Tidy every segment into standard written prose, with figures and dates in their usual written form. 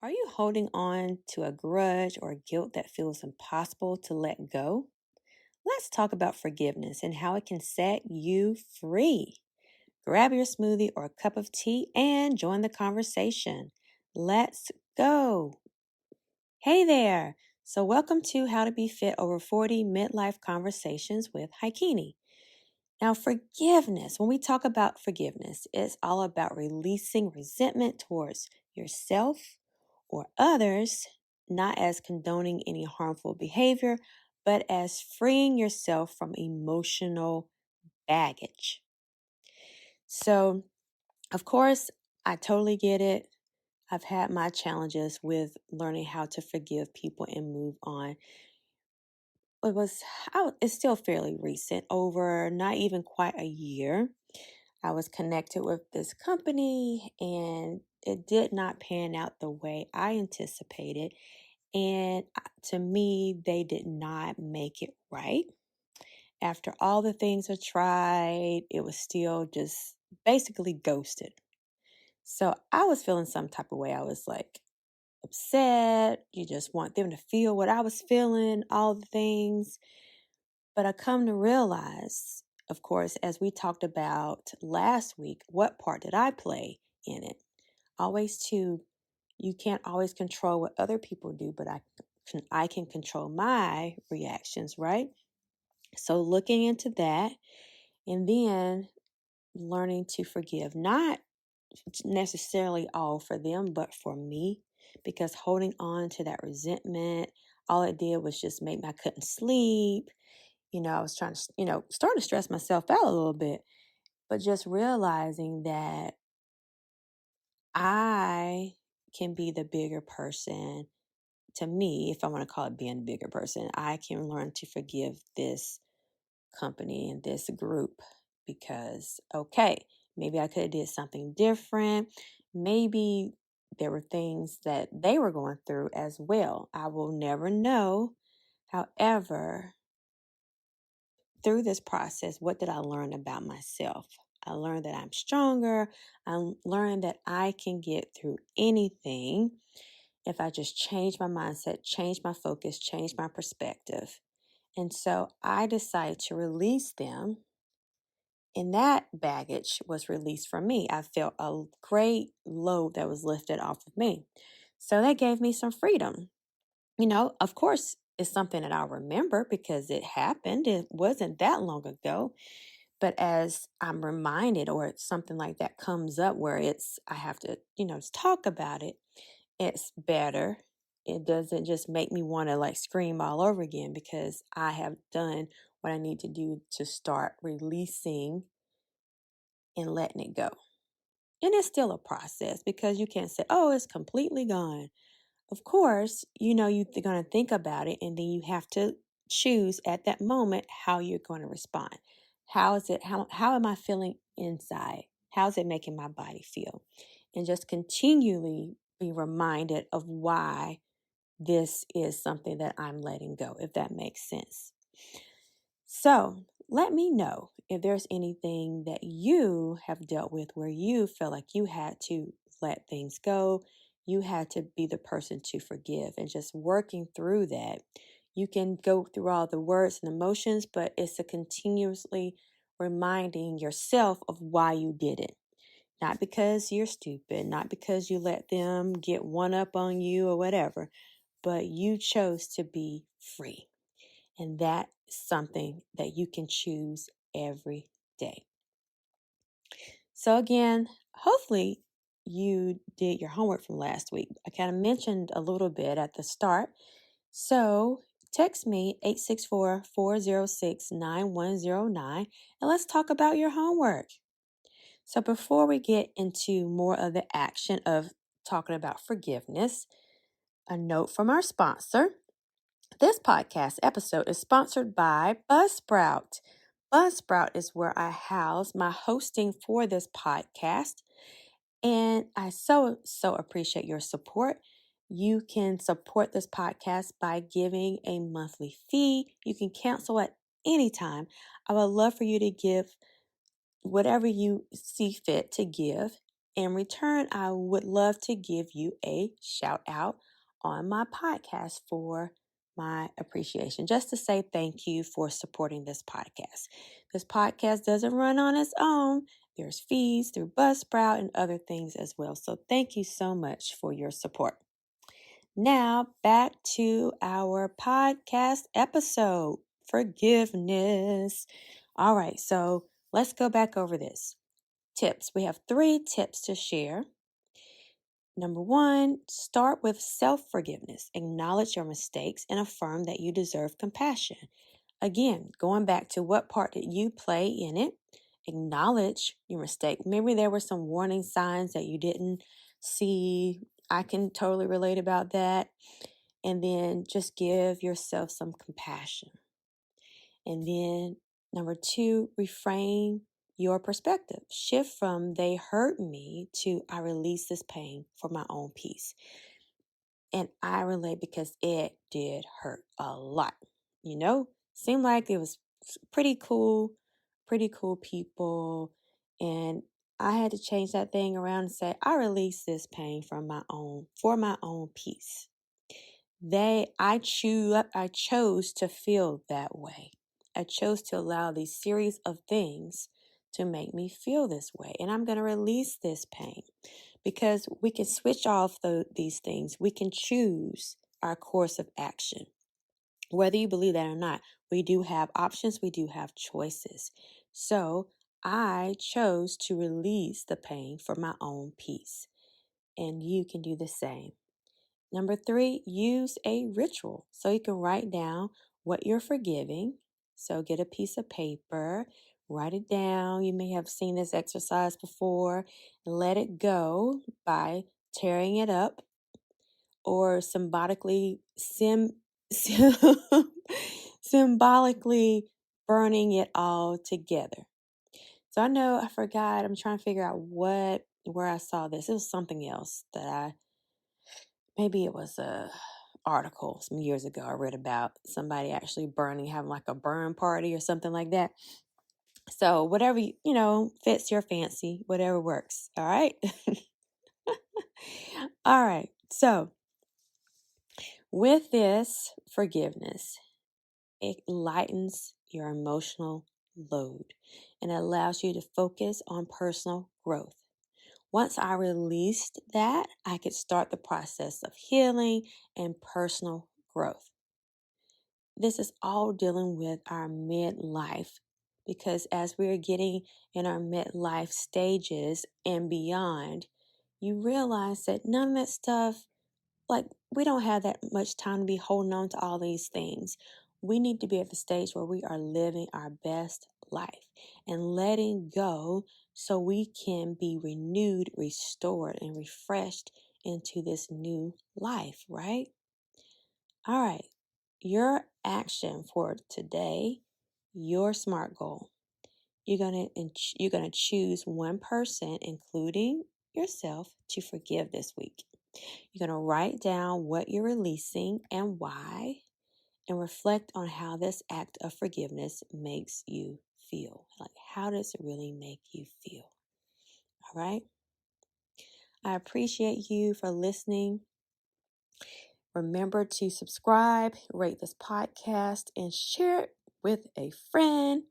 Are you holding on to a grudge or guilt that feels impossible to let go? Let's talk about forgiveness and how it can set you free. Grab your smoothie or a cup of tea and join the conversation. Let's go. Hey there. So, welcome to How to Be Fit Over 40 Midlife Conversations with Hicunni. Now, forgiveness, when we talk about forgiveness, it's all about releasing resentment towards yourself or others, not as condoning any harmful behavior, but as freeing yourself from emotional baggage. So, of course, I totally get it. I've had my challenges with learning how to forgive people and move on. It's still fairly recent, over not even quite a year. I was connected with this company and it did not pan out the way I anticipated. And to me, they did not make it right. After all the things I tried, it was still just basically ghosted. So I was feeling some type of way. I was like upset. You just want them to feel what I was feeling, all the things. But I come to realize, of course, as we talked about last week, what part did I play in it? Always too, you can't always control what other people do, but I can control my reactions, right? So looking into that and then learning to forgive, not necessarily all for them, but for me, because holding on to that resentment, all it did was just make me, I couldn't sleep. I was trying to, start to stress myself out a little bit, but just realizing that I can be the bigger person. To me, if I want to call it being a bigger person, I can learn to forgive this company and this group because, okay, maybe I could have did something different. Maybe there were things that they were going through as well. I will never know. However, through this process, what did I learn about myself? I learned that I'm stronger. I learned that I can get through anything if I just change my mindset, change my focus, change my perspective. And so I decided to release them. And that baggage was released from me. I felt a great load that was lifted off of me. So that gave me some freedom. Of course, it's something that I'll remember because it happened. It wasn't that long ago. But as I'm reminded, or something like that comes up where I have to, talk about it, it's better. It doesn't just make me want to like scream all over again because I have done what I need to do to start releasing and letting it go. And it's still a process because you can't say, oh, it's completely gone. Of course, you're going to think about it and then you have to choose at that moment how you're going to respond. How am I feeling inside? How's it making my body feel? And just continually be reminded of why this is something that I'm letting go, if that makes sense. So let me know if there's anything that you have dealt with where you feel like you had to let things go. You had to be the person to forgive, and just working through that. You can go through all the words and emotions, but it's a continuously reminding yourself of why you did it. Not because you're stupid, not because you let them get one up on you or whatever, but you chose to be free. And that is something that you can choose every day. So, again, hopefully you did your homework from last week. I kind of mentioned a little bit at the start. So, text me 864-406-9109 and let's talk about your homework. So, before we get into more of the action of talking about forgiveness, a note from our sponsor. This podcast episode is sponsored by Buzzsprout. Buzzsprout is where I house my hosting for this podcast, and I so appreciate your support. You can support this podcast by giving a monthly fee. You can cancel at any time. I would love for you to give whatever you see fit to give. In return, I would love to give you a shout out on my podcast for my appreciation, just to say thank you for supporting this podcast. This podcast doesn't run on its own. There's fees through Buzzsprout and other things as well. So thank you so much for your support. Now back to our podcast episode, forgiveness. All right, so let's go back over this. Tips. We have 3 tips to share. Number 1, start with self-forgiveness. Acknowledge your mistakes and affirm that you deserve compassion. Again, going back to what part did you play in it? Acknowledge your mistake. Maybe there were some warning signs that you didn't see. I can totally relate about that. And then just give yourself some compassion. And then number 2, reframe your perspective. Shift from they hurt me to I release this pain for my own peace. And I relate because it did hurt a lot. Seemed like it was pretty cool people. And I had to change that thing around and say, I release this pain for my own peace. I chose to feel that way. I chose to allow these series of things to make me feel this way. And I'm going to release this pain because we can switch off these things. We can choose our course of action. Whether you believe that or not, we do have options. We do have choices. So I chose to release the pain for my own peace. And you can do the same. Number 3, use a ritual. So you can write down what you're forgiving. So get a piece of paper, write it down. You may have seen this exercise before. Let it go by tearing it up or symbolically burning it all together. So I forgot. I'm trying to figure out where I saw this. It was something else maybe it was a article some years ago I read about somebody actually having like a burn party or something like that. So whatever, fits your fancy, whatever works. All right. All right. So with this forgiveness, it lightens your emotional load and allows you to focus on personal growth. Once I released that, I could start the process of healing and personal growth. This is all dealing with our midlife because as we're getting in our midlife stages and beyond, you realize that none of that stuff, like we don't have that much time to be holding on to all these things. We need to be at the stage where we are living our best life and letting go so we can be renewed, restored, and refreshed into this new life, right? All right. Your action for today, your SMART goal. You're gonna choose one person, including yourself, to forgive this week. You're gonna write down what you're releasing and why, and reflect on how this act of forgiveness makes you feel. Like, how does it really make you feel? All right. I appreciate you for listening. Remember to subscribe, rate this podcast, and share it with a friend.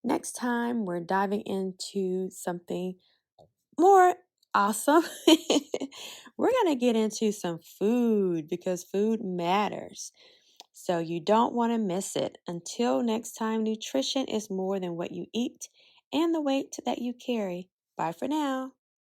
Next time, we're diving into something more awesome. We're going to get into some food because food matters. So you don't want to miss it. Until next time, nutrition is more than what you eat and the weight that you carry. Bye for now.